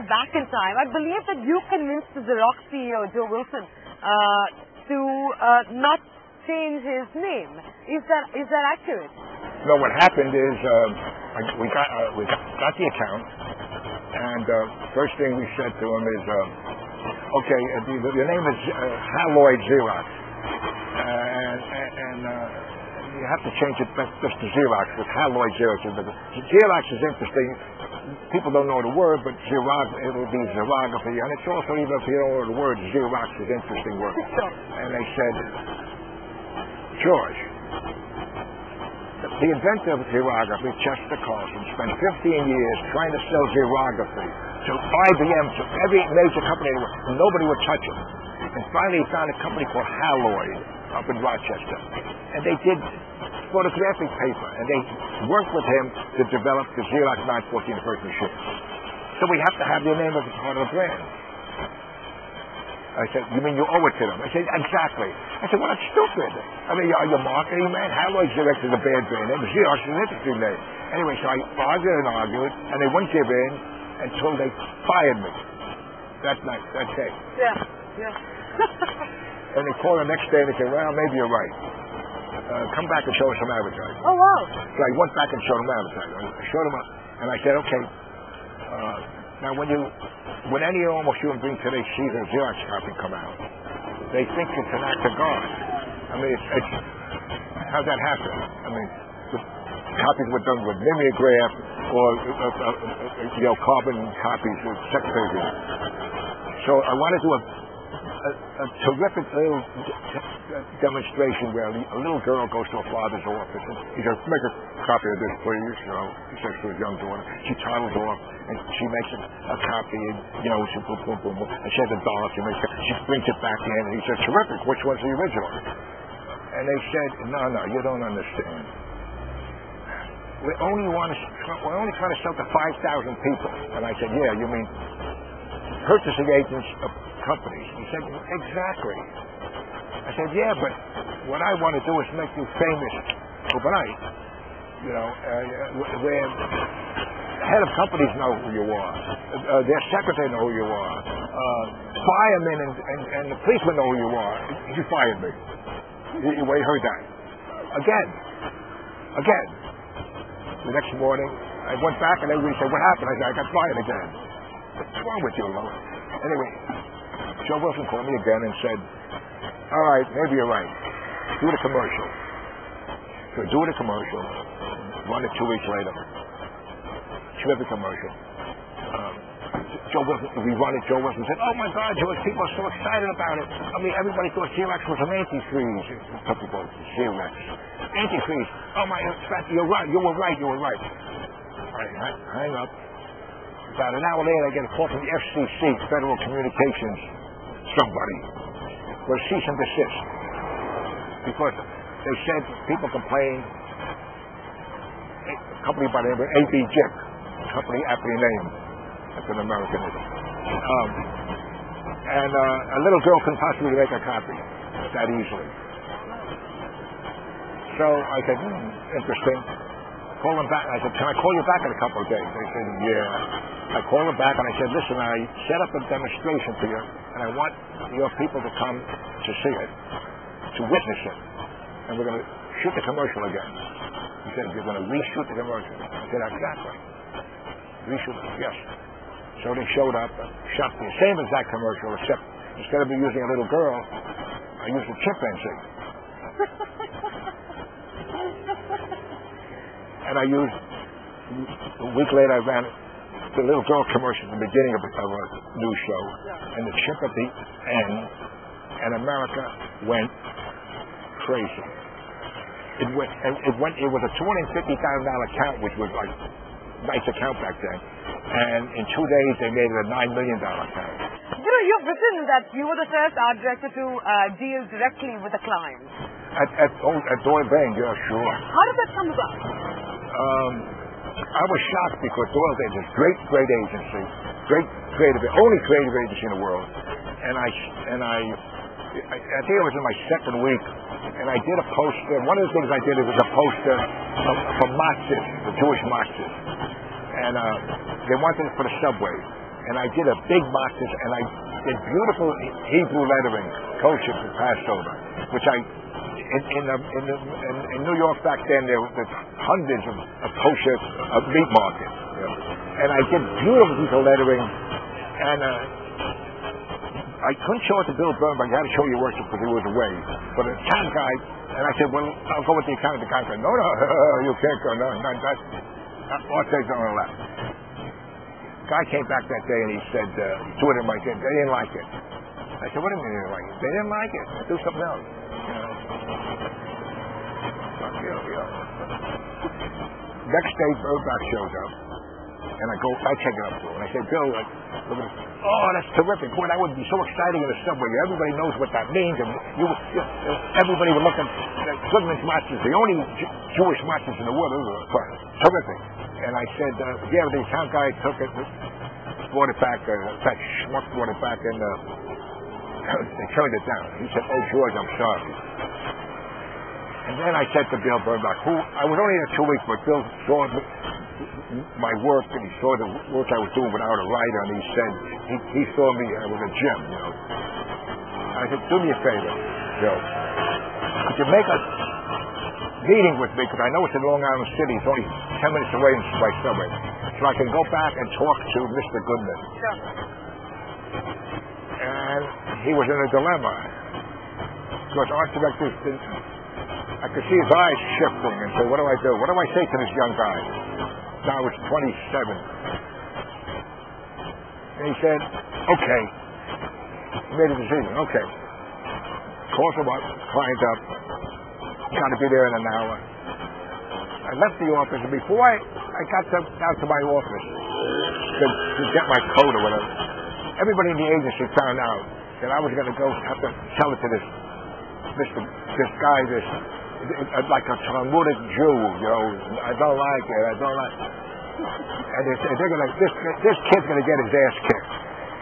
back in time. I believe that you convinced the Xerox CEO, Joe Wilson, to not change his name. Is that accurate? No, what happened is we got the account, and first thing we said to him is, okay, your name is Lloyd Xerox, and you have to change it just to Xerox, with Lloyd Xerox. Xerox is interesting. People don't know the word, but it'll be xerography, and it's also, even if you don't know the word, Xerox is an interesting word. And they said, George, the inventor of xerography, Chester Carlson, spent 15 years trying to sell xerography to IBM, to every major company in the world. Nobody would touch him. And finally he found a company called Lloyd up in Rochester. And they did photographic paper, and they worked with him to develop the Xerox 914 first machine. So we have to have your name as a part of the brand. I said, you mean you owe it to them? I said, exactly. I said, well, that's stupid. I mean, are you a marketing man? Lloyd Xerox is a bad brand name. Xerox is an interesting name. Anyway, so I argued, and they wouldn't give in until they fired me. That night, that day. Yeah. And they called the next day and they said, well, maybe you're right. Come back and show us some advertising. Oh, wow. So I went back and showed them advertising. I showed them up, and I said, okay, now when any normal human being today sees a Xerox copy come out, they think it's an act of God. I mean, it's how'd that happen? I mean, the copies were done with mimeograph or carbon copies with sex pages. So I want to do a terrific little demonstration where a little girl goes to her father's office and he says, make a copy of this, please. He says to his young daughter. She toddles off and she makes a copy and, she boom, boom, boom. And she has $1. She brings it back in and he says, terrific, which one's the original? And they said, no, you don't understand. We're only trying to sell to 5,000 people. And I said, yeah, you mean purchasing agents of companies? He said, exactly. I said, yeah, but what I want to do is make you famous overnight. Where the head of companies know who you are, their secretary know who you are, firemen and the policemen know who you are. You fired me. You heard that. Again. The next morning, I went back and everybody said, what happened? I said, I got fired again. What's wrong with you, Lois? Anyway, Joe Wilson called me again and said, all right, maybe you're right. Do the commercial. So do the commercial. Run it 2 weeks later. Terrific commercial. Joe Wilson, we run it. Joe Wilson said, oh my God, George, people are so excited about it. I mean, everybody thought Xerox was an antifreeze. Some people, Xerox. Antifreeze. Oh my, you're right. You were right. All right, hang up. About an hour later, I get a call from the FCC, Federal Communications, somebody, for a cease and desist. Because they said people complained, a company by the name of A.B. Jick, company aptly named, that's an Americanism. And a little girl couldn't possibly make a copy that easily. So I said, interesting. Call them back. I said, can I call you back in a couple of days? They said, yeah. I called them back and I said, listen, I set up a demonstration for you and I want your people to come to see it, to witness it. And we're going to shoot the commercial again. He said, you're going to reshoot the commercial. I said, exactly. Reshoot it, yes. So they showed up, shot the same exact commercial, except instead of me using a little girl, I used a chimpanzee. And I used, a week later I ran the little girl commercial at the beginning of a news show, and the chimp at the end, and America went crazy. It was a $250,000 account, which was like a nice account back then. And in 2 days, they made it a $9 million account. You've written that you were the first art director to deal directly with the clients. At Doyle Bain, yeah, sure. How did that come about? I was shocked because Doyle Bain is a great agency, only creative agency in the world. And I think it was in my second week, and I did a poster. One of the things I did was a poster for matzahs, the Jewish matzahs. And they wanted it for the subway. and I did a big matzahs, and I did beautiful Hebrew lettering, kosher for Passover, which in New York back then there were hundreds of kosher meat markets, and I did beautiful Hebrew lettering, and I couldn't show it to Bill Bernberg. I had to show you worship because he was away. But an account guy, and I said, well, I'll go with the account. The guy said, no, you can't go. No, our things aren't allowed. Guy came back that day and he said, two of them, I said, they didn't like it. I said, what do you mean they didn't like it? They didn't like it. Do something else. Next day, Bernberg shows up. And I check it up to him. And I say, Bill, look at this. Oh, that's terrific. Boy, that would be so exciting in the subway. Everybody knows what that means. And everybody would look at Goodman's matzahs, the only Jewish matzahs in the world. It was terrific. And I said, yeah, the account guy took it, brought it back, that schmuck brought it back, and they turned it down. He said, oh, George, I'm sorry. And then I said to Bill Bernbach, I was only there 2 weeks, but Bill saw my work, and he saw the work I was doing without a writer, and he said, he saw me with a gem, I said, do me a favor, Bill. Could you make a meeting with me, because I know it's in Long Island City, it's only 10 minutes away by subway, so I can go back and talk to Mr. Goodman. Sure. And he was in a dilemma, because art directors I could see his eyes shifting and say, what do I do? What do I say to this young guy? Now I was 27. And he said, okay. He made a decision. Okay. Calls him up, climbed up. Got to be there in an hour. I left the office, and before I got down to my office to get my coat or whatever, everybody in the agency found out that I was going to go have to tell it to this guy, like a Talmudic Jew, I don't like it, and they're gonna, this kid's gonna get his ass kicked.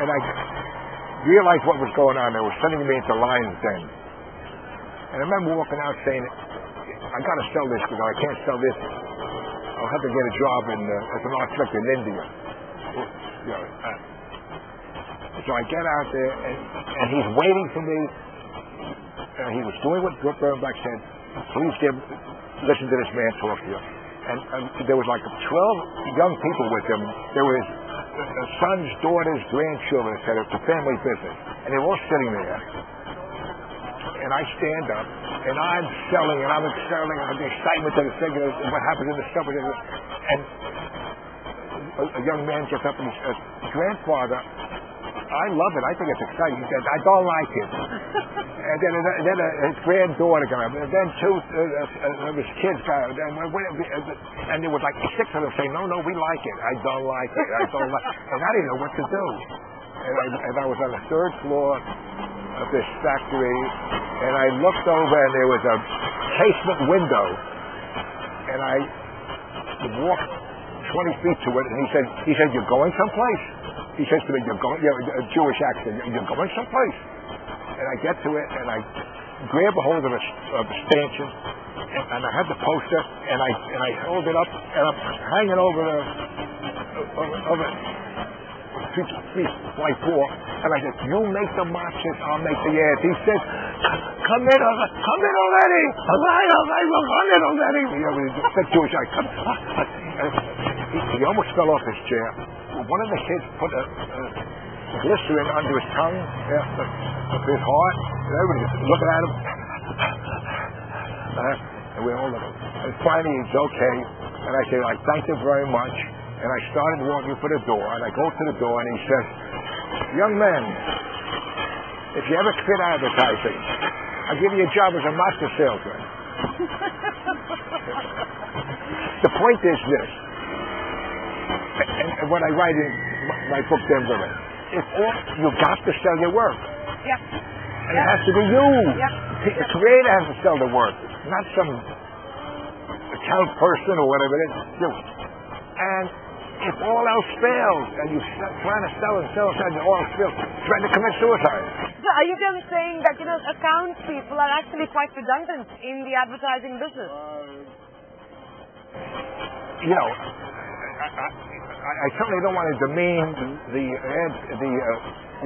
And I realized what was going on. They were sending me into Lion's Den. And I remember walking out saying, I gotta sell this because I can't sell this. I'll have to get a job as an architect in India. So I get out there, and he's waiting for me. And he was doing what Brooke Bernbach said. Please listen to this man talk to you. And there was like 12 young people with him. There was sons, daughters, grandchildren, etc. It's a family business. And they were all sitting there. And I stand up, and I'm selling, and I'm excelling, and the excitement to the thing, and what happens in the stuff. And a young man gets up and he says, grandfather, I love it. I think it's exciting. He said, I don't like it. And then his granddaughter came up. And then of his kids got up. And there was like 6 of them saying, no, we like it. I don't like it. I don't like it. And I didn't know what to do. And I was on the 3rd floor of this factory. And I looked over, and there was a casement window. And I walked 20 feet to it. And he said, you're going someplace? He says to me, a Jewish accent, you're going someplace. And I get to it, and I grab a hold of a stanchion, and I had the poster, and I hold it up, and I'm hanging over 3 by 4, and I said, you make the matches, I'll make the ads. He said, come in already. All right, we'll come in already. The Jewish accent. He almost fell off his chair. One of the kids put a glycerin under his tongue, his heart, and everybody was looking at him. And we all looked. And finally, he's okay. And I say, I thank you very much. And I started walking for the door, and I go to the door, and he says, young man, if you ever quit advertising, I'll give you a job as a master salesman. The point is this. And what I write in my book, Denver, you got to sell your work. Yeah. And it has to be you. Yeah. The creator has to sell the work, not some account person or whatever it is. You. And if all else fails, and you're trying to sell, and all else fails, trying to commit suicide. So are you just saying that, account people are actually quite redundant in the advertising business? I certainly don't want to demean the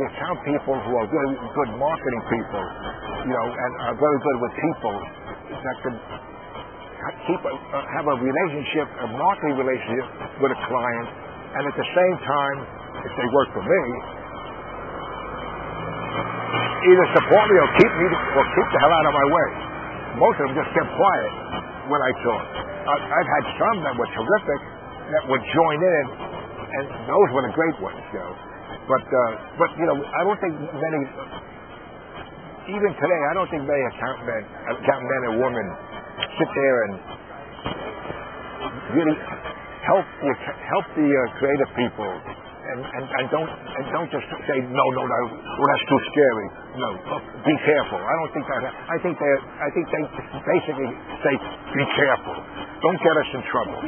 account people who are very good marketing people, and are very good with people that can have a relationship, a marketing relationship with a client, and at the same time, if they work for me, either support me or keep the hell out of my way. Most of them just kept quiet when I talk. I've had some that were terrific that would join in, and those were the great ones, But I don't think many, even today, I don't think many account men and women sit there and really help the creative people, and don't just say no, that's too scary. No, be careful. I don't think that. I think they basically say be careful. Don't get us in trouble.